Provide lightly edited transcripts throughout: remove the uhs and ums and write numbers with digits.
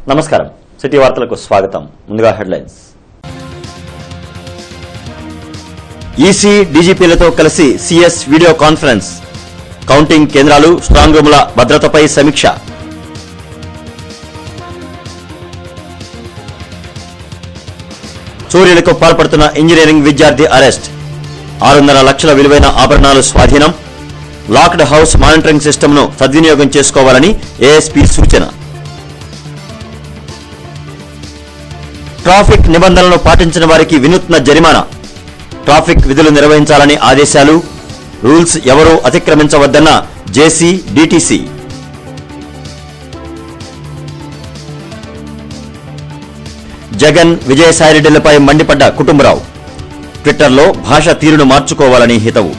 నమస్కారం, సిటీ వార్తలకు స్వాగతం. ముందుగా హెడ్లైన్స్. ఈసీ డీజీపీలతో కలిసి సీఎస్ వీడియో కాన్ఫరెన్స్. కౌంటింగ్ కేంద్రాలు, స్ట్రాంగ్ రూముల భద్రతపై సమీక్ష. చోరీలకు పాల్పడుతున్న ఇంజనీరింగ్ విద్యార్థి అరెస్ట్. 6.5 లక్షల విలువైన ఆభరణాలు స్వాధీనం. లాక్డ్ హౌస్ మానిటరింగ్ సిస్టమ్ను సద్వినియోగం చేసుకోవాలని ఏఎస్పీ సూచన. ట్రాఫిక్ నిబంధనలను పాటించిన వారికి వినూత్న జరిమానా. ట్రాఫిక్ విధులు నిర్వహించాలని ఆదేశాలు. రూల్స్ ఎవరూ అతిక్రమించవద్దన్న జేసీ డీటీసీ. జగన్, విజయసాయిరెడ్డిలపై మండిపడ్డ కుటుంబరావు. ట్విట్టర్లో భాష తీరును మార్చుకోవాలని హితవు.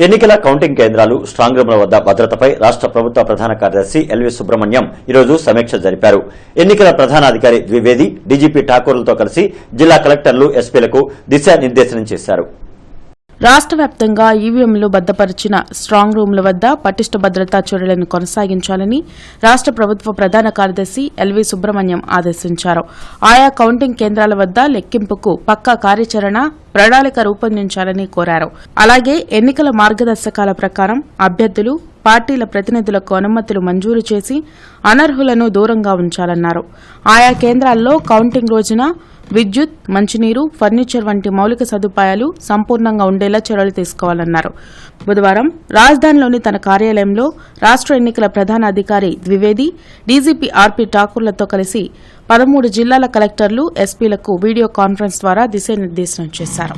ఎన్నికల కౌంటింగ్ కేంద్రాలు, స్ట్రాంగ్ రూమ్ల వద్ద భద్రతపై రాష్ట్ర ప్రభుత్వ ప్రధాన కార్యదర్శి ఎల్వి సుబ్రహ్మణ్యం ఈరోజు సమీక్ష జరిపారు. ఎన్నికల ప్రధానాధికారి ద్వివేది, డీజీపీ ఠాకూర్లతో కలిసి జిల్లా కలెక్టర్లు, ఎస్పీలకు దిశానిర్దేశనం చేశారు. రాష్ట్ర వ్యాప్తంగా ఈవీఎంలు భద్రపరిచిన స్ట్రాంగ్ రూమ్ల వద్ద పటిష్ట భద్రతా చర్యలను కొనసాగించాలని రాష్ట్ర ప్రభుత్వ ప్రధాన కార్యదర్శి ఎల్వి సుబ్రహ్మణ్యం ఆదేశించారు. ఆయా కౌంటింగ్ కేంద్రాల వద్ద లెక్కింపుకు పక్కా కార్యాచరణ ప్రణాళిక రూపొందించాలని కోరారు. అలాగే ఎన్నికల మార్గదర్శకాల ప్రకారం అభ్యర్థులు, పార్టీల ప్రతినిధులకు అనుమతులు మంజూరు చేసి అనర్హులను దూరంగా ఉంచాలన్నారు. ఆయా కేంద్రాల్లో కౌంటింగ్ రోజున విద్యుత్, మంచినీరు, ఫర్నిచర్ వంటి మౌలిక సదుపాయాలు సంపూర్ణంగా ఉండేలా చర్యలు తీసుకోవాలన్నారు. బుధవారం రాజధానిలోని తన కార్యాలయంలో రాష్ట్ర ఎన్నికల ప్రధాన అధికారి ద్వివేది, డీజీపీ ఆర్పీ ఠాకూర్లతో కలిసి 13 జిల్లాల కలెక్టర్లు, ఎస్పీలకు వీడియో కాన్ఫరెన్స్ ద్వారా దిశానిర్దేశనం చేశారు.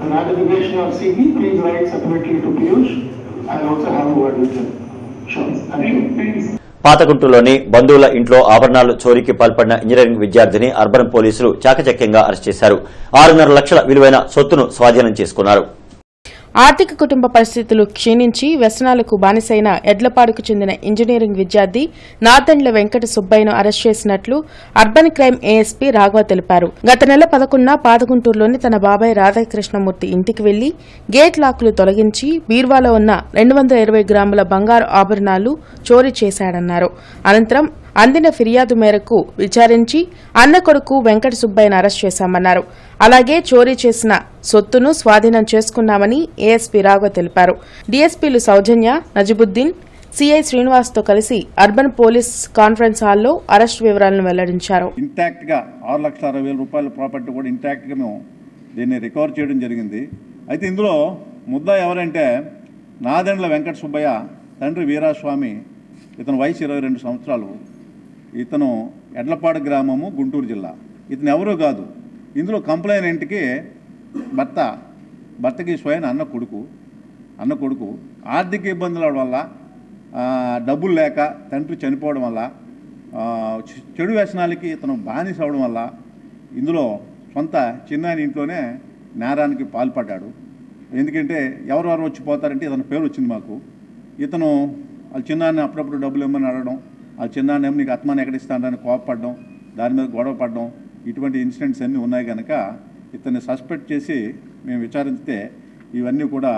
The ratification of CP, please write separately to Piyush. I'll also have a word with him. Sure. Thank you. పాతగుంటూరులోని బంధువుల ఇంట్లో ఆభరణాలు చోరీకి పాల్పడిన ఇంజనీరింగ్ విద్యార్థిని అర్బన్ పోలీసులు చాకచక్యంగా అరెస్ట్ చేశారు. 6.5 లక్షల విలువైన సొత్తును స్వాధీనం చేసుకున్నారు. ఆర్థిక కుటుంబ పరిస్థితులు క్షీణించి వ్యసనాలకు బానిసైన ఎడ్లపాడుకు చెందిన ఇంజనీరింగ్ విద్యార్థి నాదండ్ల వెంకట సుబ్బయ్యను అరెస్ట్ చేసినట్లు అర్బన్ క్రైమ్ ఏఎస్పీ రాఘవ తెలిపారు. గత నెల 11న పాతగుంటూరులోని తన బాబాయ్ రాధాకృష్ణమూర్తి ఇంటికి వెళ్లి గేట్ లాక్లు తొలగించి బీర్వాలో ఉన్న 220 గ్రాముల బంగారు ఆభరణాలు చోరీ చేశాడన్నారు. అనంతరం అందిన ఫిర్యాదు మేరకు విచారించి అన్న కొడుకు వెంకట సుబ్బయ్యను అరెస్ట్ చేశామన్నారు. అలాగే చోరీ చేసిన సొత్తును స్వాధీనం చేసుకున్నామని ఏఎస్పీ రాఘవ తెలిపారు. డీఎస్పీలు సౌజన్య, నజిబుద్దీన్, సిఐ శ్రీనివాస్తో కలిసి అర్బన్ పోలీస్ కాన్ఫరెన్స్ హాల్లో అరెస్ట్ వివరాలను వెల్లడించారు. ఇంటాక్ట్ గా 6,60,000 రూపాయల ప్రాపర్టీ కూడా ఇంటాక్ట్ గా మేము దీన్ని రికవర్ చేయడం జరిగింది. అయితే ఇందులో ముద్దా ఎవరంటే నాదెండ్ల వెంకట సుబ్బయ్య తండ్రి వీరాస్వామి. ఇతను వయసు 22 సంవత్సరాలు. ఇతను ఎడ్లపాడు గ్రామము, గుంటూరు జిల్లా. ఇతను ఎవరో కాదు, ఇందులో కంప్లైనెంట్కి భర్తకి స్వయం అన్న కొడుకు ఆర్థిక ఇబ్బందుల వల్ల, డబ్బులు లేక తండ్రి చనిపోవడం వల్ల, చెడు వ్యసనాలకి ఇతను బానిస అవడం వల్ల ఇందులో సొంత చిన్నాయన ఇంట్లోనే నేరానికి పాల్పడ్డాడు. ఎందుకంటే ఎవరెవరు వచ్చి పోతారంటే ఇతను పేరు వచ్చింది మాకు. ఇతను వాళ్ళ చిన్నాన్ని అప్పుడప్పుడు డబ్బులు ఇమ్మని అడగడం, వాళ్ళ చిన్నాన్ని ఏమో నీకు ఆత్మాన్ని ఎక్కడ ఇస్తానని కోపపడడం, దాని మీద గొడవ పడడం, ఇటువంటి ఇన్సిడెంట్స్ అన్నీ ఉన్నాయి కనుక ఇతన్ని సస్పెక్ట్ చేసి మేము విచారిస్తే ఇవన్నీ కూడా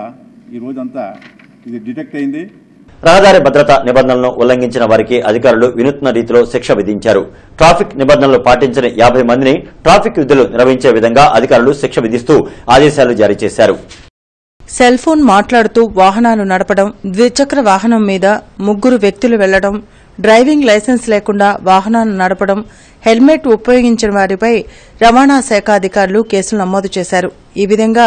ఈ రోజంతా ఇది డిటెక్ట్ అయింది. రహదారి భద్రతా నిబంధనలను ఉల్లంఘించిన వారికి అధికారులు వినూత్న రీతిలో శిక్ష విధించారు. ట్రాఫిక్ నిబంధనలు పాటించని 50 మందిని ట్రాఫిక్ విధులు నిర్వహించే విధంగా అధికారులు శిక్ష విధిస్తూ ఆదేశాలు జారీ చేశారు. సెల్ ఫోన్ మాట్లాడుతూ వాహనాలు నడపడం, ద్విచక్ర వాహనం మీద 3 వ్యక్తులు వెళ్లడం, డ్రైవింగ్ లైసెన్స్ లేకుండా వాహనాలు నడపడం, హెల్మెట్ ఉపయోగించిన వారిపై రవాణా శాఖ అధికారులు కేసులు నమోదు చేశారు. ఈ విధంగా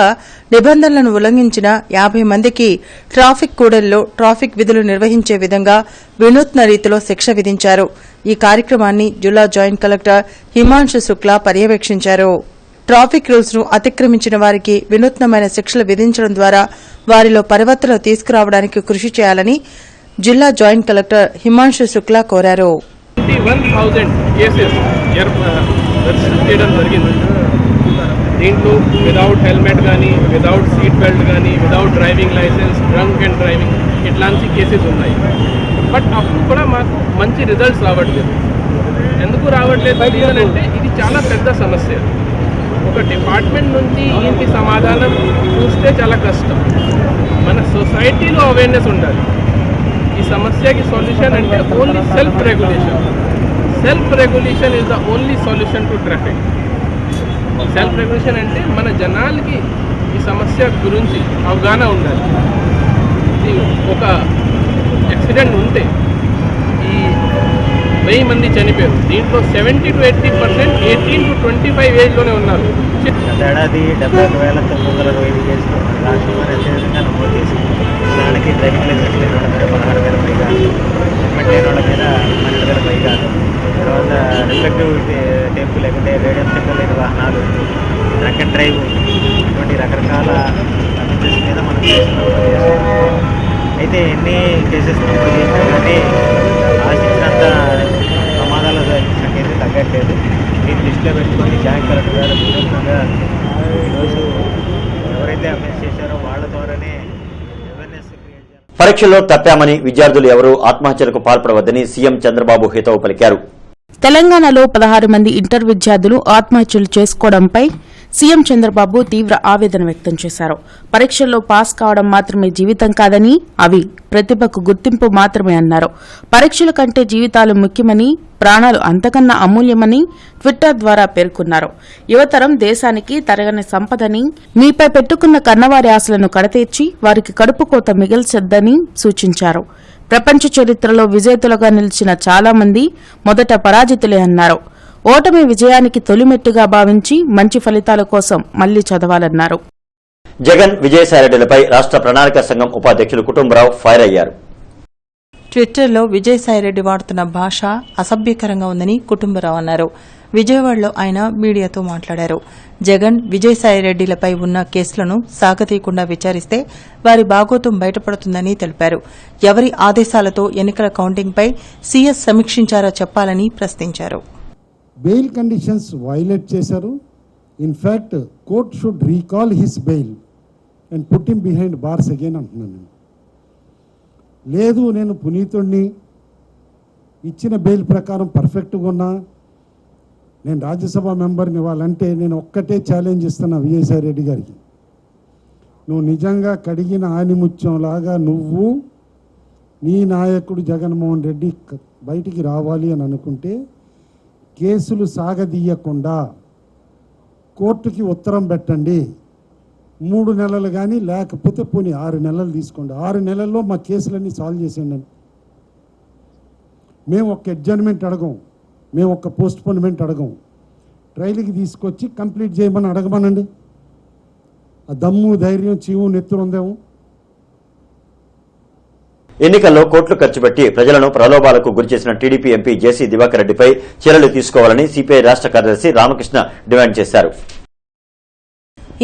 నిబంధనలను ఉల్లంఘించిన 50 మందికి ట్రాఫిక్ కూడలిలో ట్రాఫిక్ విధులు నిర్వహించే విధంగా వినూత్న రీతిలో శిక్ష విధించారు. ఈ కార్యక్రమాన్ని జిల్లా జాయింట్ కలెక్టర్ హిమాంశు శుక్లా పర్యవేక్షించారు. ట్రాఫిక్ రూల్స్ ను అతిక్రమించిన వారికి వినూత్నమైన శిక్షలు విధించడం ద్వారా వారిలో పరివర్తన తీసుకురావడానికి కృషి చేయాలని జిల్లా జాయింట్ కలెక్టర్ హిమాంశు శుక్లా కోరారు. 21,000 కేసెస్ చేయడం జరిగింది. దీంట్లో విదౌట్ హెల్మెట్ కానీ, విదౌట్ సీట్ బెల్ట్ కానీ, without driving licence, drunk and driving ఇట్లాంటి కేసెస్ ఉన్నాయి. బట్ అప్పుడు కూడా మాకు మంచి రిజల్ట్స్ రావట్లేదు. ఎందుకు ఎందుకు రావట్లేదు రీజన్ అంటే ఇది చాలా పెద్ద సమస్య. ఒక డిపార్ట్మెంట్ నుంచి దీనికి సమాధానం చూస్తే చాలా కష్టం. మన సొసైటీలో అవేర్నెస్ ఉండాలి. ఈ సమస్యకి సొల్యూషన్ అంటే only self regulation. Self regulation is the only solution to traffic. Self regulation అంటే మన జనాలకి ఈ సమస్య గురించి అవగాహన ఉండాలి. ఒక యాక్సిడెంట్ ఉంటే ఈ 1000 మంది చనిపోయారు. దీంట్లో 70 to 80% 18 to 25 ఏజ్లోనే ఉన్నారు. ఏడాది 71,925 కేసులు రాష్ట్రంలో అత్యధికంగా నమోదు చేసి దానికి డ్రైవింగ్ లైసెన్స్ లేని వాళ్ళ మీద 16,000 పైగా, హెల్మెట్ లేని వాళ్ళ మీద 12,000 పైగా, తర్వాత రిఫ్లెక్టివ్ టేపు లేకుంటే రేడియం స్టిక్కర్ లేని వాహనాలు, డ్రంక్ అండ్ డ్రైవ్, ఇటువంటి రకరకాల అఫెన్సెస్ మీద మనం కేసులు నమోదు చేస్తాం. అయితే ఎన్ని కేసెస్ నమోదు చేసినా కానీ ఆశించినంత ప్రమాదాల సంఖ్య అయితే తగ్గట్లేదు. దీన్ని దృష్టిలో పెట్టుకొని జాయింట్ కలెక్టర్ గారు వినూత్నంగా ఈరోజు ఎవరైతే అఫెన్స్ చేశారో వాళ్ళ ద్వారానే అవేర్నెస్ క్రియేట్ చేయాలి. పరీక్షల్లో తప్పామని విద్యార్థులు ఎవరూ ఆత్మహత్యలకు పాల్పడవద్దని సీఎం చంద్రబాబు హితవు పలికారు. తెలంగాణలో 16 మంది ఇంటర్ విద్యార్థులు ఆత్మహత్యలు చేసుకోవడంపై సీఎం చంద్రబాబు తీవ్ర ఆవేదన వ్యక్తం చేశారు. పరీక్షల్లో పాస్ కావడం మాత్రమే జీవితం కాదని, అవి ప్రతిభకు గుర్తింపు మాత్రమే అన్నారు. పరీక్షల కంటే జీవితాలు ముఖ్యమని, ప్రాణాలు అంతకన్నా అమూల్యమని ట్విట్టర్ ద్వారా పేర్కొన్నారు. యువతరం దేశానికి తరగని సంపదని, మీపై పెట్టుకున్న కన్నవారి ఆశలను కడతీర్చి వారికి కడుపు కోత మిగిల్చొద్దని సూచించారు. ప్రపంచ చరిత్రలో విజేతలుగా నిలిచిన చాలా మంది మొదట పరాజితులే అన్నారు. ఓటమి విజయానికి తొలిమెట్టుగా భావించి మంచి ఫలితాల కోసం మళ్లీ చదవాలన్నారు. జగన్ విజయసాయిరెడ్డిలపై రాష్ట్ర ప్రణాళిక సంఘం ఉపాధ్యక్షులు కుటుంబరావు ఫైర్ అయ్యారు. ట్విట్టర్లో విజయసాయిరెడ్డి వాడుతున్న భాష అసభ్యకరంగా ఉందని కుటుంబరావు అన్నారు. విజయవాడలో ఆయన మీడియాతో మాట్లాడారు. జగన్ విజయసాయిరెడ్డిలపై ఉన్న కేసులను సాగతీయకుండా విచారిస్తే వారి బాగోతం బయటపడుతుందని తెలిపారు. ఎవరి ఆదేశాలతో ఎన్నికల కౌంటింగ్పై సీఎస్ సమీక్షించారో చెప్పాలని ప్రశ్నించారు. బెయిల్ కండిషన్స్ వైలేట్ చేశారు. In fact court should recall his bail and put him behind bars again అంటున్నాను. లేదు నేను పునీతుడిని, ఇచ్చిన బెయిల్ ప్రకారం పర్ఫెక్ట్గా ఉన్నా, నేను రాజ్యసభ మెంబర్ని ఇవ్వాలంటే నేను ఒక్కటే ఛాలెంజ్ ఇస్తున్నా విజయసాయిరెడ్డి గారికి. నువ్వు నిజంగా కడిగిన ఆనిముత్యంలాగా నువ్వు నీ నాయకుడు జగన్మోహన్ రెడ్డి బయటికి రావాలి అని అనుకుంటే కేసులు సాగదీయకుండా కోర్టుకి ఉత్తరం పెట్టండి. 3 నెలలు కానీ లేకపోతే పోనీ 6 నెలలు తీసుకోండి. 6 నెలల్లో మా కేసులన్నీ సాల్వ్ చేసేయండి. మేము ఒక అడ్జర్న్మెంట్ అడగం, మేము ఒక పోస్ట్పోన్మెంట్ అడగం. ట్రైల్కి తీసుకొచ్చి కంప్లీట్ చేయమని అడగమనండి. ఆ దమ్ము ధైర్యం చీవు నెత్తురు ఉందేమో. ఎన్నికల్లో కోట్లు ఖర్చు పెట్టి ప్రజలను ప్రలోభాలకు గురిచేసిన టీడీపీ ఎంపీ జేసీ దివాకర్ రెడ్డిపై చర్యలు తీసుకోవాలని సిపిఐ రాష్ట్ర కార్యదర్శి రామకృష్ణ డిమాండ్ చేశారు.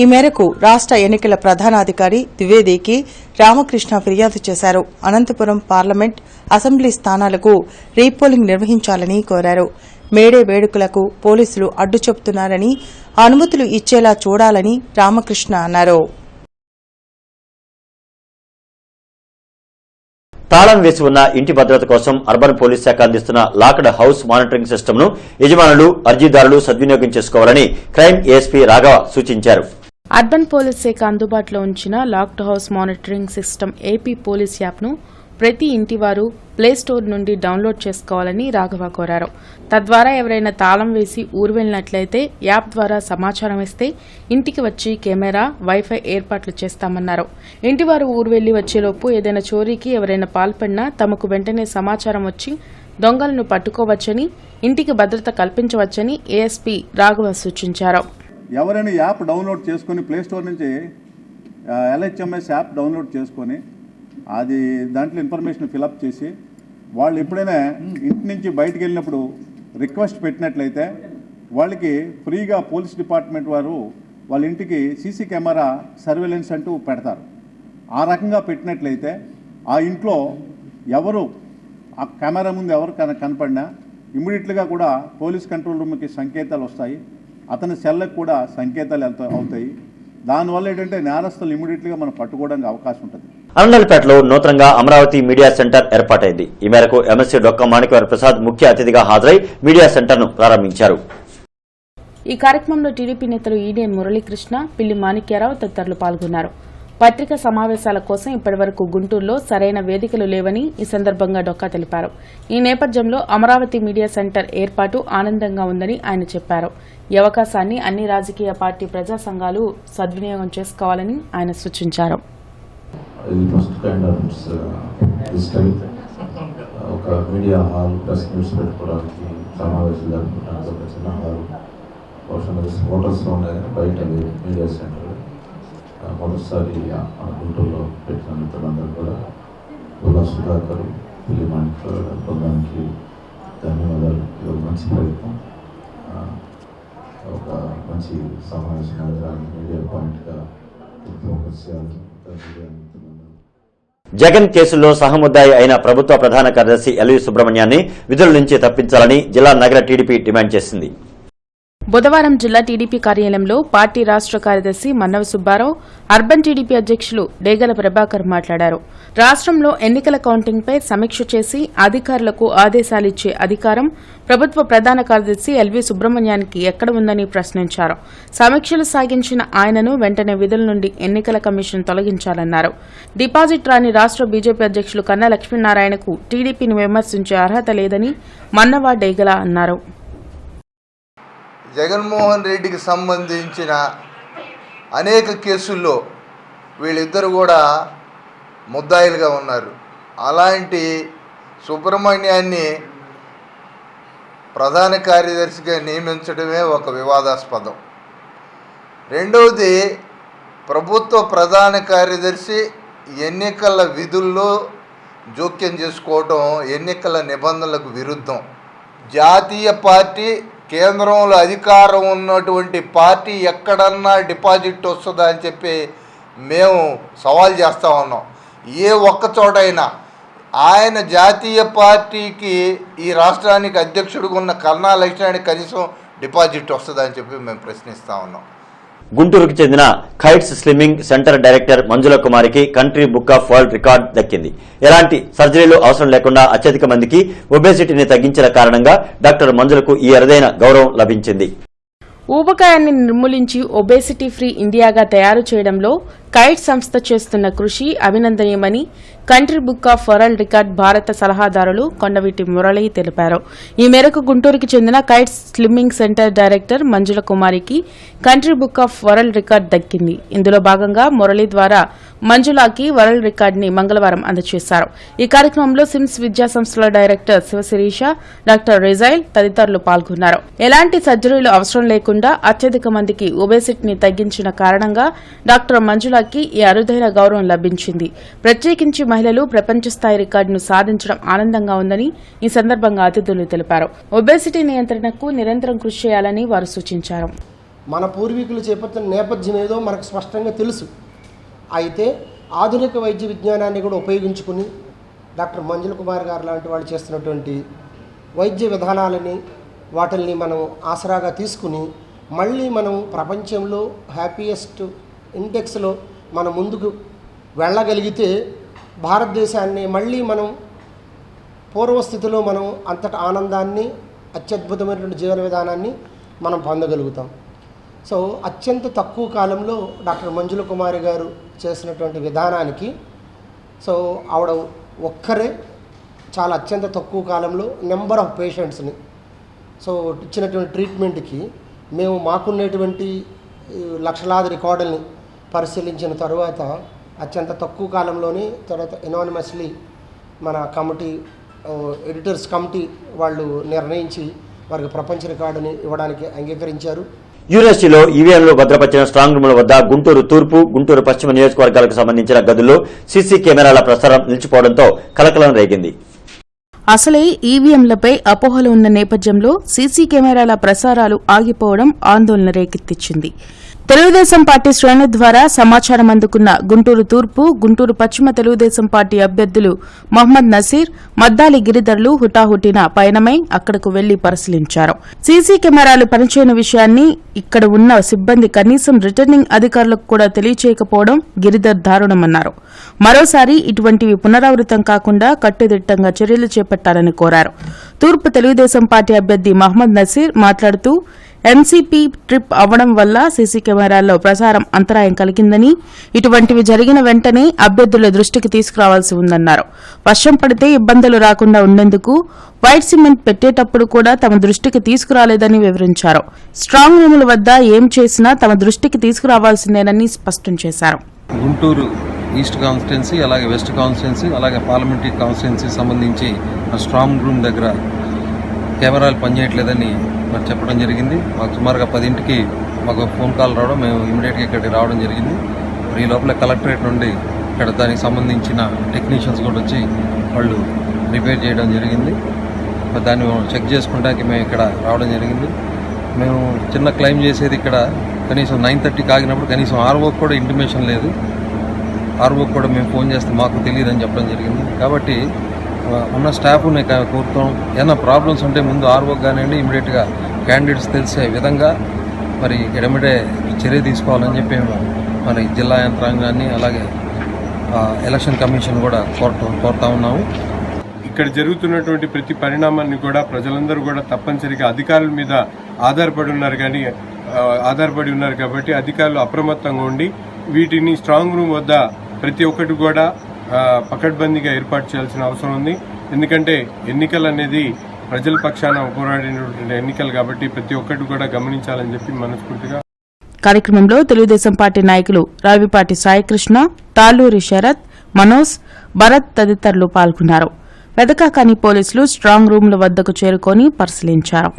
ఈ మేరకు రాష్ట్ర ఎన్నికల ప్రధానాధికారి ద్వివేదికి రామకృష్ణ ఫిర్యాదు చేశారు. అనంతపురం పార్లమెంట్, అసెంబ్లీ స్థానాలకు రీపోలింగ్ నిర్వహించాలని కోరారు. మేడే వేడుకలకు పోలీసులు అడ్డు చెబుతున్నారని, అనుమతులు ఇచ్చేలా చూడాలని రామకృష్ణ అన్నారు. తాళం వేసి ఉన్న ఇంటి భద్రత కోసం అర్బన్ పోలీస్ శాఖ అందిస్తున్న లాక్డ్ హౌస్ మానిటరింగ్ సిస్టమ్ను యజమానులు, అర్జీదారులు సద్వినియోగం చేసుకోవాలని క్రైమ్ ఏఎస్పీ రాఘవ సూచించారు. అర్బన్ పోలీస్ శాఖ అందుబాటులో ఉంచిన locked house monitoring system AP police యాప్ను ప్రతి ఇంటివారు ప్లేస్టోర్ నుండి డౌన్లోడ్ చేసుకోవాలని రాఘవ కోరారు. తద్వారా ఎవరైనా తాళం వేసి ఊరు వెళ్లినట్లయితే యాప్ ద్వారా సమాచారం ఇస్తే ఇంటికి వచ్చి కెమెరా, వైఫై ఏర్పాట్లు చేస్తామన్నారు. ఇంటివారు ఊరు వెళ్లి వచ్చేలోపు ఏదైనా చోరీకి ఎవరైనా పాల్పడినా తమకు వెంటనే సమాచారం వచ్చి దొంగలను పట్టుకోవచ్చని, ఇంటికి భద్రత కల్పించవచ్చని ఏఎస్పీ రాఘవ సూచించారు. ఎవరైనా యాప్ డౌన్లోడ్ చేసుకొని ప్లేస్టోర్ నుంచి LHMS యాప్ డౌన్లోడ్ చేసుకొని అది దాంట్లో ఇన్ఫర్మేషన్ ఫిలప్ చేసి వాళ్ళు ఎప్పుడైనా ఇంటి నుంచి బయటకు వెళ్ళినప్పుడు రిక్వెస్ట్ పెట్టినట్లయితే వాళ్ళకి ఫ్రీగా పోలీస్ డిపార్ట్మెంట్ వారు వాళ్ళ ఇంటికి సీసీ కెమెరా సర్వేలెన్స్ అంటూ పెడతారు. ఆ రకంగా పెట్టినట్లయితే ఆ ఇంట్లో ఎవరు ఆ కెమెరా ముందు ఎవరు కనపడినా ఇమ్మీడియట్గా కూడా పోలీస్ కంట్రోల్ రూమ్కి సంకేతాలు వస్తాయి. అతని సెల్లకు కూడా సంకేతాలు అవుతాయి. దానివల్ల ఏంటంటే నేరస్తులు ఇమ్మీడియట్గా మనం పట్టుకోవడానికి అవకాశం ఉంటుంది. అనంతపేటలో నూతనంగా అమరావతి మీడియా సెంటర్ ఏర్పాటైంది. ఈ మేరకు ఎమ్మెల్సీ డొక్క మాణిక్యవర ప్రసాద్ ముఖ్య అతిథిగా హాజరై మీడియా సెంటర్ను ప్రారంభించారు. ఈ కార్యక్రమంలో టీడీపీ నేతలు ఈడీఎన్ మురళీకృష్ణ, పిల్లి మాణిక్యారావు తదితరులు పాల్గొన్నారు. పత్రికా సమావేశాల కోసం ఇప్పటివరకు గుంటూరులో సరైన వేదికలు లేవని ఈ సందర్భంగా డొక్కా తెలిపారు. ఈ నేపథ్యంలో అమరావతి మీడియా సెంటర్ ఏర్పాటు ఆనందంగా ఉందని ఆయన చెప్పారు. ఈ అవకాశాన్ని అన్ని రాజకీయ పార్టీ ప్రజా సంఘాలు సద్వినియోగం చేసుకోవాలని ఆయన సూచించారు. ఇది first kind of this type ఒక మీడియా హాల్, ప్రెస్ మీట్స్ పెట్టుకోవడానికి, సమావేశాలు జరుపుకోవడానికి ఒక చిన్న హాల్ హోటల్స్లో ఉన్నాయి. బయట మీడియా సెంటర్ మొదటిసారి గుంటూరులో పెట్టిన మిత్రులందరూ కూడా గుల్లా సుధాకర్, పిల్లి మాణిక్యారావు గారి బృందానికి ధన్యవాదాలు. ఇది ఒక మంచి ప్రయత్నం, ఒక మంచి సమావేశం మందిరాన్ని మీడియా పాయింట్గా ఫోకస్ చేయాలి. జగన్ కేసుల్లో సహముద్దాయి అయిన ప్రభుత్వ ప్రధాన కార్యదర్శి ఎల్వి సుబ్రహ్మణ్యాన్ని విధుల నుంచి తప్పించాలని జిల్లా నగర టీడీపీ డిమాండ్ చేసింది. బుధవారం జిల్లా టీడీపీ కార్యాలయంలో పార్టీ రాష్ట్ర కార్యదర్శి మన్నవ సుబ్బారావు, అర్బన్ టీడీపీ అధ్యక్షులు డేగల ప్రభాకర్ మాట్లాడారు. రాష్ట్రంలో ఎన్నికల కౌంటింగ్పై సమీక్ష చేసి అధికారులకు ఆదేశాలిచ్చే అధికారం ప్రభుత్వ ప్రధాన కార్యదర్శి ఎల్వి సుబ్రహ్మణ్యానికి ఎక్కడ ఉందని ప్రశ్నించారు. సమీక్షలు సాగించిన ఆయనను వెంటనే విధుల నుండి ఎన్నికల కమిషన్ తొలగించాలన్నారు. డిపాజిట్ రాని రాష్ట్ర బీజేపీ అధ్యక్షులు కన్నా లక్ష్మీనారాయణకు టీడీపీని విమర్శించే అర్హత లేదని మన్నవ, డేగల అన్నారు. జగన్మోహన్ రెడ్డికి సంబంధించిన అనేక కేసుల్లో వీళ్ళిద్దరు కూడా ముద్దాయిలుగా ఉన్నారు. అలాంటి సుబ్రహ్మణ్యాన్ని ప్రధాన కార్యదర్శిగా నియమించడమే ఒక వివాదాస్పదం. రెండవది, ప్రభుత్వ ప్రధాన కార్యదర్శి ఎన్నికల విధుల్లో జోక్యం చేసుకోవడం ఎన్నికల నిబంధనలకు విరుద్ధం. జాతీయ పార్టీ, కేంద్రంలో అధికారం ఉన్నటువంటి పార్టీ ఎక్కడన్నా డిపాజిట్ వస్తుందా అని చెప్పి మేము సవాల్ చేస్తూ ఉన్నాం. ఏ ఒక్క చోటైనా ఆయన జాతీయ పార్టీకి ఈ రాష్ట్రానికి అధ్యక్షుడిగా ఉన్న కన్నా లక్ష్మణానికి కనీసం డిపాజిట్ వస్తుందా అని చెప్పి మేము ప్రశ్నిస్తూ ఉన్నాం. గుంటూరుకు చెందిన kites slimming centre director Manjula కుమారికి country book of world record దక్కింది. ఎలాంటి సర్జరీలు అవసరం లేకుండా అత్యధిక మందికి ఒబేసిటీని తగ్గించిన కారణంగా డాక్టర్ మంజులకు ఈ అరుదైన గౌరవం లభించింది. ఊబకాయాన్ని నిర్మూలించి ఒబేసిటీ ఫ్రీ ఇండియాగా తయారు చేయడంలో కైట్ సంస్థ చేస్తున్న కృషి అభినందనీయమని country book of world record భారత సలహాదారులు కొండవీటి మురళి తెలిపారు. ఈ మేరకు గుంటూరుకి చెందిన kite slimming centre director Manjula కుమారికి country book of world record దక్కింది. ఇందులో భాగంగా మురళి ద్వారా మంజులాకి వరల్డ్ రికార్డుని మంగళవారం అందజేశారు. ఈ కార్యక్రమంలో సిమ్స్ విద్యా సంస్థల డైరెక్టర్ శివశిరీష, డాక్టర్ రిజైల్ తదితరులు పాల్గొన్నారు. ఎలాంటి సర్జరీలు అవసరం లేకుండా అత్యధిక మందికి ఒబేసిటీని తగ్గించిన కారణంగా డాక్టర్ మంజులాకి ఈ అరుదైన గౌరవం లభించింది. ప్రత్యేకించి మహిళలు ప్రపంచ స్థాయి రికార్డును సాధించడం ఆనందంగా ఉందని ఈ సందర్భంగా అతిథులు తెలిపారు. ఒబేసిటీ నియంత్రణకు నిరంతరం కృషి చేయాలని వారు సూచించారు. మన పూర్వీకులు చేపట్టిన నేపథ్యం ఏదో మనకు స్పష్టంగా తెలుసు. అయితే ఆధునిక వైద్య విజ్ఞానాన్ని కూడా ఉపయోగించుకుని డాక్టర్ మంజుల కుమార్ గారు లాంటి వాళ్ళు చేస్తున్నటువంటి వైద్య విధానాలని వాటిల్ని మనం ఆసరాగా తీసుకుని మళ్ళీ మనం ప్రపంచంలో హ్యాపీయెస్ట్ ఇండెక్స్లో మనం ముందుకు వెళ్ళగలిగితే భారతదేశాన్ని మళ్ళీ మనం పూర్వస్థితిలో మనం అంతటి ఆనందాన్ని, అత్యద్భుతమైనటువంటి జీవన విధానాన్ని మనం పొందగలుగుతాం. సో అత్యంత తక్కువ కాలంలో డాక్టర్ మంజుల కుమారి గారు చేసినటువంటి విధానానికి సో ఆవిడ ఒక్కరే చాలా అత్యంత తక్కువ కాలంలో నెంబర్ ఆఫ్ పేషెంట్స్ని సో ఇచ్చినటువంటి ట్రీట్మెంట్కి మేము మాకున్నటువంటి లక్షలాది రికార్డుల్ని పరిశీలించిన తర్వాత అత్యంత తక్కువ కాలంలోనే తర్వాత ఎనానిమస్లీ మన కమిటీ, ఎడిటర్స్ కమిటీ వాళ్ళు నిర్ణయించి వారికి ప్రపంచ రికార్డుని ఇవ్వడానికి అంగీకరించారు. యూనివర్సిటీలో ఈవీఎంలు భద్రపరిచిన స్ట్రాంగ్ రూముల వద్ద గుంటూరు తూర్పు, గుంటూరు పశ్చిమ నియోజకవర్గాలకు సంబంధించిన గదుల్లో సీసీ కెమెరాల ప్రసారం నిలిచిపోవడంతో కలకలం రేగింది. అసలే ఈవీఎంలపై అపోహలు ఉన్న నేపథ్యంలో సీసీ కెమెరాల ప్రసారాలు ఆగిపోవడం ఆందోళన రేకెత్తించింది. తెలుగుదేశం పార్టీ శ్రేణుల ద్వారా సమాచారం అందుకున్న గుంటూరు తూర్పు, గుంటూరు పశ్చిమ తెలుగుదేశం పార్టీ అభ్యర్థులు మహ్మద్ నసీర్, మద్దాలి గిరిధర్లు హుటాహుటిన పయనమై అక్కడకు వెళ్లి పరిశీలించారు. సీసీ కెమెరాలు పనిచేయని విషయాన్ని ఇక్కడ ఉన్న సిబ్బంది కనీసం రిటర్నింగ్ అధికారులకు కూడా తెలియచేయకపోవడం గిరిధర్ దారుణమన్నారు. మరోసారి ఇటువంటివి పునరావృతం కాకుండా కట్టుదిట్టంగా చర్యలు చేపట్టాలని కోరారు. తూర్పు తెలుగుదేశం పార్టీ అభ్యర్థి మహ్మద్ నసీర్ మాట్లాడుతూ ఎన్సీపీ ట్రిప్ అవ్వడం వల్ల సీసీ కెమెరాల్లో ప్రసారం అంతరాయం కలిగిందని, ఇటువంటివి జరిగిన వెంటనే అభ్యర్థుల దృష్టికి తీసుకురావాల్సి ఉందన్నారు. వర్షం పడితే ఇబ్బందులు రాకుండా ఉండేందుకు వైట్ సిమెంట్ పెట్టేటప్పుడు కూడా తమ దృష్టికి తీసుకురాలేదని వివరించారు. స్ట్రాంగ్ రూముల వద్ద ఏం చేసినా తమ దృష్టికి తీసుకురావాల్సిందేనని స్పష్టం చేశారు. గుంటూరు ఈస్ట్ కాన్స్టిట్యున్సీ, అలాగే వెస్ట్ కాన్స్టిట్యున్సీ, అలాగే పార్లమెంటరీ కాన్స్టిట్యున్సీ సంబంధించి స్ట్రాంగ్ రూమ్ దగ్గర కెమెరాలు పనిచేయట్లేదని మరి చెప్పడం జరిగింది. మాకు సుమారుగా 10ంటికి మాకు ఫోన్ కాల్ రావడం, మేము ఇమీడియట్గా ఇక్కడికి రావడం జరిగింది. మరి ఈ లోపల కలెక్టరేట్ నుండి ఇక్కడ దానికి సంబంధించిన టెక్నీషియన్స్ కూడా వచ్చి వాళ్ళు రిపేర్ చేయడం జరిగింది. మరి దాన్ని చెక్ చేసుకోవడానికి మేము ఇక్కడ రావడం జరిగింది. మేము చిన్న క్లెయిమ్ చేసేది ఇక్కడ కనీసం 9:30 ఆగినప్పుడు కనీసం ఆర్ఓకి కూడా ఇంటిమేషన్ లేదు. ఆర్ఓకి కూడా మేము ఫోన్ చేస్తే మాకు తెలియదని చెప్పడం జరిగింది. కాబట్టి ఉన్న స్టాఫ్ని కోరుతాం, ఏమైనా ప్రాబ్లమ్స్ ఉంటే ముందు ఆర్ఓకి కానివ్వండి, ఇమీడియట్గా క్యాండిడేట్స్ తెలిసే విధంగా మరి ఎడమిడే చర్య తీసుకోవాలని చెప్పి మేము మరి జిల్లా యంత్రాంగాన్ని అలాగే ఎలక్షన్ కమిషన్ కూడా కోరుతా ఉన్నాము. ఇక్కడ జరుగుతున్నటువంటి ప్రతి పరిణామాన్ని కూడా ప్రజలందరూ కూడా తప్పనిసరిగా అధికారుల మీద ఆధారపడి ఉన్నారు కాబట్టి అధికారులు అప్రమత్తంగా ఉండి వీటిని స్ట్రాంగ్ రూమ్ వద్ద ప్రతి ఒక్కటి కూడా పకడ్బందీగా ఏర్పాటు చేయాల్సిన అవసరం ఉంది. ఎందుకంటే ఎన్నికలు అనేది ప్రజల పక్షాన పోరాడినటువంటి ఎన్నికలు కాబట్టి ప్రతి ఒక్కటి కూడా గమనించాలని చెప్పి మనస్ఫూర్తిగా. కార్యక్రమంలో తెలుగుదేశం పార్టీ నాయకులు రావిపాటి సాయికృష్ణ, తాళ్లూరి శరత్, మనోజ్, భరత్ తదితరులు పాల్గొన్నారు. వెదకాకాని పోలీసులు స్ట్రాంగ్ రూమ్ల వద్దకు చేరుకొని పరిశీలించారు.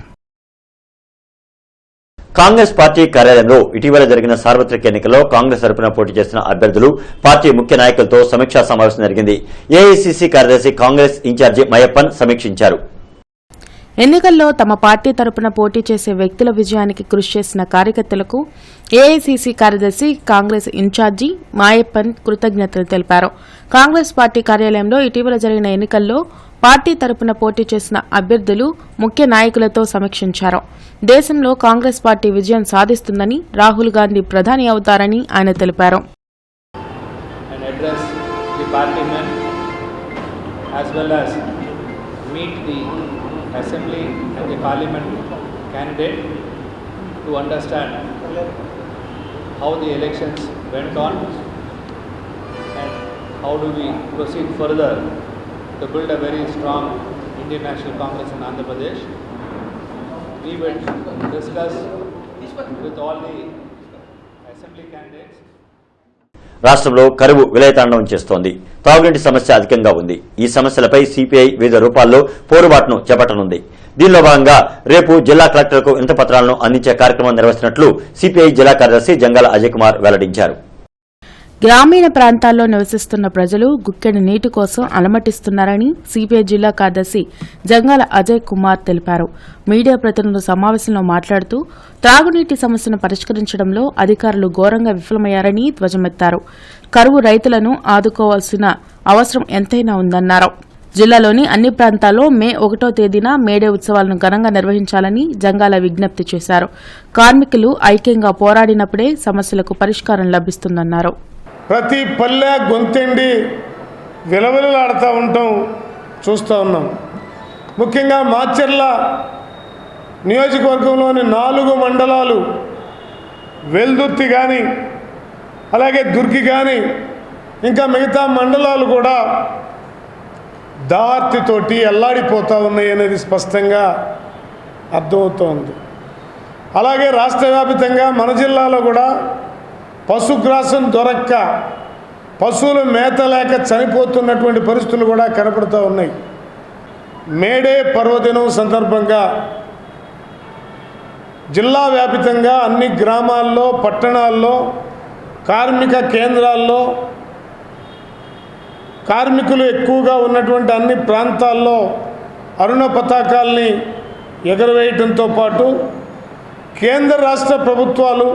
కాంగ్రెస్ పార్టీ కార్యాలయంలో ఇటీవల జరిగిన సార్వత్రిక ఎన్నికల్లో కాంగ్రెస్ తరపున పోటీ చేసిన అభ్యర్థులు, పార్టీ ముఖ్య నాయకులతో సమీక్షా సమావేశం జరిగింది. ఏఐసీసీ కార్యదర్శి కాంగ్రెస్ ఇన్ఛార్జి మయప్పన్ సమీక్షించారు. ఎన్నికల్లో తమ పార్టీ తరపున పోటీ చేసే వ్యక్తుల విజయానికి కృషి చేసిన కార్యకర్తలకు ఏఐసీసీ కార్యదర్శి కాంగ్రెస్ ఇన్ఛార్జి మాయప్పన్ కృతజ్ఞతలు తెలిపారు. కాంగ్రెస్ పార్టీ కార్యాలయంలో ఇటీవల జరిగిన ఎన్నికల్లో పార్టీ తరపున పోటీ చేసిన అభ్యర్థులు, ముఖ్య నాయకులతో సమీక్షించారు. దేశంలో కాంగ్రెస్ పార్టీ విజయం సాధిస్తుందని, రాహుల్ గాంధీ ప్రధాని అవుతారని ఆయన తెలిపారు. Assembly and the Parliament candidate to understand how the elections went on and how do we proceed further to build a very strong Indian National Congress in Andhra Pradesh. We will discuss with all the Assembly candidates. రాష్ట్రంలో కరువు విలయతాండవం చేస్తోంది. తాగునీటి సమస్య అధికంగా ఉంది. ఈ సమస్యలపై CPI వివిధ రూపాల్లో పోరుబాటును చేపట్టనుంది. దీనిలో భాగంగా రేపు జిల్లా కలెక్టర్కు వినతి పత్రాలను అందించే కార్యక్రమం నిర్వహిస్తున్నట్లు సిపిఐ జిల్లా కార్యదర్శి జంగాల అజయ్ కుమార్ వెల్లడించారు. గ్రామీణ ప్రాంతాల్లో నివసిస్తున్న ప్రజలు గుక్కెడు నీటి కోసం అలమటిస్తున్నారని సిపిఐ జిల్లా కార్యదర్శి జంగాల అజయ్ కుమార్ తెలిపారు. మీడియా ప్రతినిధుల సమావేశంలో మాట్లాడుతూ త్రాగునీటి సమస్యను పరిష్కరించడంలో అధికారులు ఘోరంగా విఫలమయ్యారని ధ్వజమెత్తారు. కరువు రైతులను ఆదుకోవాల్సిన అవసరం ఎంతైనా ఉందన్నారు. జిల్లాలోని అన్ని ప్రాంతాల్లో మే 1వ తేదీన మేడే ఉత్సవాలను ఘనంగా నిర్వహించాలని జంగాల విజ్ఞప్తి చేశారు. కార్మికులు ఐక్యంగా పోరాడినప్పుడే సమస్యలకు పరిష్కారం లభిస్తుందన్నారు. ప్రతి పల్లె గొంతెండి విలవిలలాడుతూ ఉంటాం చూస్తూ ఉన్నాం. ముఖ్యంగా మాచర్ల నియోజకవర్గంలోని 4 మండలాలు వెల్దుర్తి కానీ, అలాగే దుర్గి కానీ, ఇంకా మిగతా మండలాలు కూడా దార్తితోటి అల్లాడిపోతూ ఉన్నాయి అనేది స్పష్టంగా అర్థమవుతోంది. అలాగే రాష్ట్ర వ్యాప్తంగా మన జిల్లాలో కూడా పశుగ్రాసం దొరక్క పశువులు మేత లేక చనిపోతున్నటువంటి పరిస్థితులు కూడా కనపడుతూ ఉన్నాయి. మేడే పర్వదినం సందర్భంగా జిల్లా వ్యాప్తంగా అన్ని గ్రామాల్లో, పట్టణాల్లో, కార్మిక కేంద్రాల్లో, కార్మికులు ఎక్కువగా ఉన్నటువంటి అన్ని ప్రాంతాల్లో అరుణ పతాకాల్ని ఎగరవేయడంతో పాటు కేంద్ర రాష్ట్ర ప్రభుత్వాలు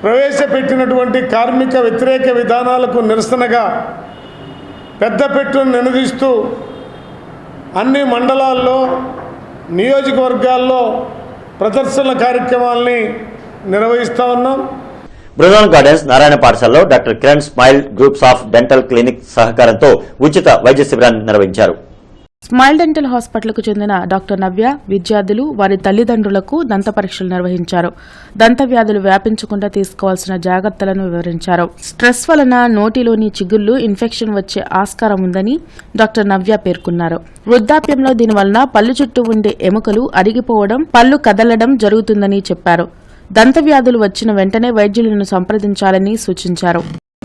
ప్రవేశపెట్టినటువంటి కార్మిక వ్యతిరేక విధానాలకు నిరసనగా పెద్దపెట్టును నినదిస్తూ అన్ని మండలాల్లో నియోజకవర్గాల్లో ప్రదర్శనల కార్యక్రమాల్ని నిర్వహిస్తూ ఉన్నాం. బృందావన్ గార్డెన్స్ నారాయణ పాఠశాలలో doctor Kiran smile groups of dental clinic సహకారంతో ఉచిత వైద్య శిబిరాన్ని నిర్వహించారు. స్మైల్ డెంటల్ హాస్పిటల్కు చెందిన డాక్టర్ నవ్య విద్యార్థులు వారి తల్లిదండ్రులకు దంత పరీక్షలు నిర్వహించారు. దంత వ్యాధులు వ్యాపించకుండా తీసుకోవాల్సిన జాగ్రత్తలను వివరించారు. స్ట్రెస్ వలన నోటిలోని చిగుళ్లు ఇన్ఫెక్షన్ వచ్చే ఆస్కారం ఉందని డాక్టర్ నవ్య పేర్కొన్నారు. వృద్ధాప్యంలో దీనివలన పళ్ళు చుట్టూ ఉండే ఎముకలు అరిగిపోవడం, పళ్ళు కదలడం జరుగుతుందని చెప్పారు. దంత వ్యాధులు వచ్చిన వెంటనే వైద్యులను సంప్రదించాలని సూచించారు.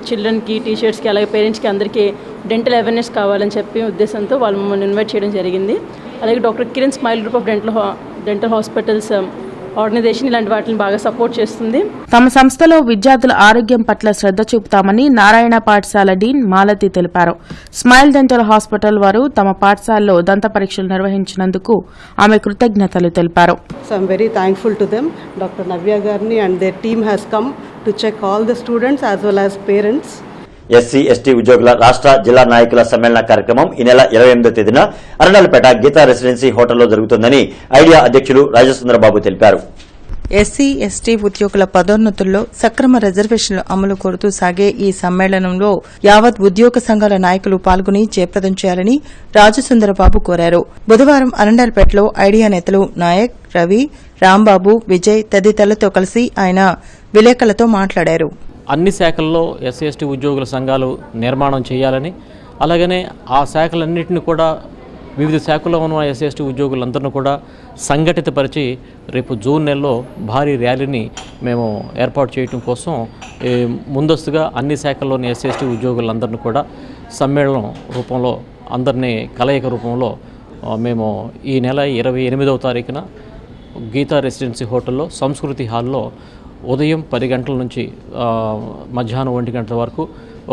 చిల్డ్రన్కి, టీచర్స్కి, అలాగే పేరెంట్స్కి అందరికీ డెంటల్ అవేర్నెస్ కావాలని చెప్పి ఉద్దేశంతో వాళ్ళు మమ్మల్ని ఇన్వైట్ చేయడం జరిగింది. అలాగే doctor Kiran smile group of dental hospitals organisation ఇలాంటి వాటిని బాగా సపోర్ట్ చేస్తుంది. తమ సంస్థలో విద్యార్థుల ఆరోగ్యం పట్ల శ్రద్ధ చూపుతామని నారాయణ పాఠశాల డీన్ మాలతి తెలిపారు. స్మైల్ డెంటల్ హాస్పిటల్ వారు తమ పాఠశాలలో దంత పరీక్షలు నిర్వహించినందుకు ఆమె కృతజ్ఞతలు తెలిపారు. So I'm very thankful to them. Dr. Navya Garni and their team has come to check all the students as well as parents. SC ST ఉద్యోగుల రాష్ట్ర జిల్లా నాయకుల సమ్మేళన కార్యక్రమం ఈ నెల 28వ తేదీన అరండలపేట గీతా రెసిడెన్సీ హోటల్లో జరుగుతుందని ఐడియా అధ్యక్షులు రాజసుందరబాబు తెలిపారు. ఎస్సీ ఎస్టీ ఉద్యోగుల పదోన్నతుల్లో సక్రమ రిజర్వేషన్ల అమలు కోరుతూ సాగే ఈ సమ్మేళనంలో యావత్ ఉద్యోగ సంఘాల నాయకులు పాల్గొని జయప్రదం చేయాలని రాజసుందరబాబు కోరారు. బుధవారం అరండల్పేటలో ఐడియా నేతలు నాయక్, రవి, రాంబాబు, విజయ్ తదితరులతో కలిసి ఆయన విలేకరులతో మాట్లాడారు. అన్ని శాఖల్లో ఎస్సీ ఎస్టీ ఉద్యోగుల సంఘాలు నిర్మాణం చేయాలని, అలాగనే ఆ శాఖలన్నింటినీ కూడా వివిధ శాఖల్లో ఉన్న ఎస్సీ ఎస్టీ ఉద్యోగులందరినీ కూడా సంఘటితపరిచి రేపు జూన్ నెలలో భారీ ర్యాలీని మేము ఏర్పాటు చేయడం కోసం ముందస్తుగా అన్ని శాఖల్లోని ఎస్సీ ఎస్టీ ఉద్యోగులందరినీ కూడా సమ్మేళనం రూపంలో అందరినీ కలయిక రూపంలో మేము ఈ నెల 28వ తారీఖున గీతా రెసిడెన్సీ హోటల్లో సంస్కృతి హాల్లో ఉదయం 10 గంటల నుంచి మధ్యాహ్నం 1 గంటల వరకు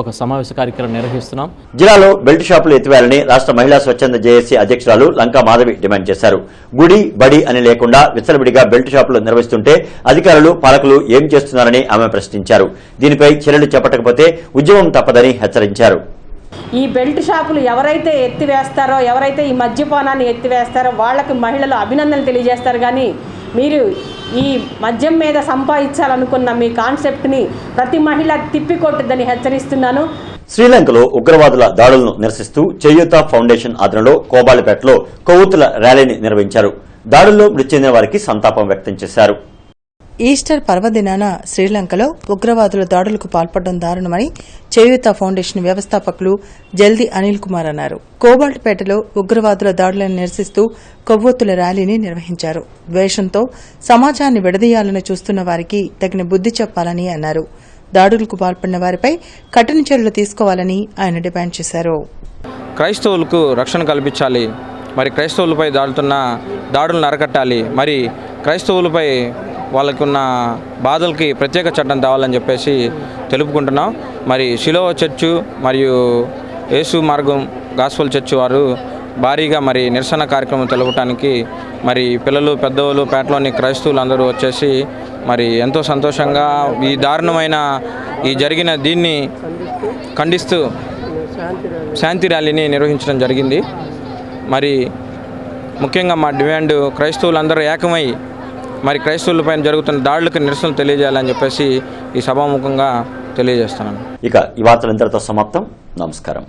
ఒక సమావేశ కార్యక్రమం నిర్వహిస్తున్నాం. జిల్లాలో బెల్ట్ షాపులు ఎత్తివేయాలని రాష్ట్ర మహిళా స్వచ్ఛంద జేఏసీ అధ్యక్షురాలు లంకా మాధవి డిమాండ్ చేశారు. గుడి బడి అని లేకుండా విచ్చలవిడిగా బెల్ట్ షాపులు నిర్వహిస్తుంటే అధికారులు పాలకులు ఏం చేస్తున్నారని ఆమె ప్రశ్నించారు. దీనిపై చర్యలు చేపట్టకపోతే ఉద్యమం తప్పదని హెచ్చరించారు. ఈ బెల్ట్ షాపులు ఎవరైతే ఎత్తివేస్తారో, ఎవరైతే ఈ మద్యపానాన్ని ఎత్తివేస్తారో వాళ్ళకి మహిళలు అభినందనలు తెలియజేస్తారు. కానీ మీరు ఈ మద్యం మీద సంపాదించాలనుకున్న మీ కాన్సెప్ట్ని ప్రతి మహిళ తిప్పికొట్టుదని హెచ్చరిస్తున్నాను. శ్రీలంకలో ఉగ్రవాదుల దాడులను నిరసిస్తూ చేయూత ఫౌండేషన్ ఆధ్వర్యంలో కోబాలిపేటలో కొవ్వొత్తుల ర్యాలీని నిర్వహించారు. దాడుల్లో మృతి చెందిన వారికి సంతాపం వ్యక్తం చేశారు. ఈస్టర్ పర్వదినాన శ్రీలంకలో ఉగ్రవాదుల దాడులకు పాల్పడడం దారుణమని చేయూత ఫౌండేషన్ వ్యవస్థాపకులు జల్ది అనిల్ కుమార్ అన్నారు. కోబాల్ట్పేటలో ఉగ్రవాదుల దాడులను నిరసిస్తూ కొవ్వొత్తుల ర్యాలీని నిర్వహించారు. ద్వేషంతో సమాజాన్ని విడదీయాలని చూస్తున్న వారికి తగిన బుద్ది చెప్పాలని అన్నారు. దాడులకు పాల్పడిన వారిపై కఠిన చర్యలు తీసుకోవాలని ఆయన డిమాండ్ చేశారు. క్రైస్తవులకు రక్షణ కల్పించాలి, మరి క్రైస్తవులపై దాడులను అరికట్టాలి, మరి క్రైస్తవులపై వాళ్ళకున్న బాధలకి ప్రత్యేక చట్టం తేవాలని చెప్పేసి తెలుపుకుంటున్నాం. మరి షిలోవ చర్చు మరియు యేసు మార్గం గాస్పల్ చర్చ్ వారు భారీగా మరి నిరసన కార్యక్రమం తెలుపడానికి మరి పిల్లలు, పెద్దవాళ్ళు, పేటలోని క్రైస్తవులు అందరూ వచ్చేసి మరి ఎంతో సంతోషంగా ఈ దారుణమైన ఈ జరిగిన దీన్ని ఖండిస్తూ శాంతి ర్యాలీని నిర్వహించడం జరిగింది. మరి ముఖ్యంగా మా డిమాండ్ క్రైస్తవులందరూ ఏకమై మరి క్రైస్తవులపైన జరుగుతున్న దాడులకు నిరసనలు తెలియజేయాలని చెప్పేసి ఈ సభాముఖంగా తెలియజేస్తున్నాను. ఇక ఈ వార్తలు ఇంతటితో సమాప్తం. నమస్కారం.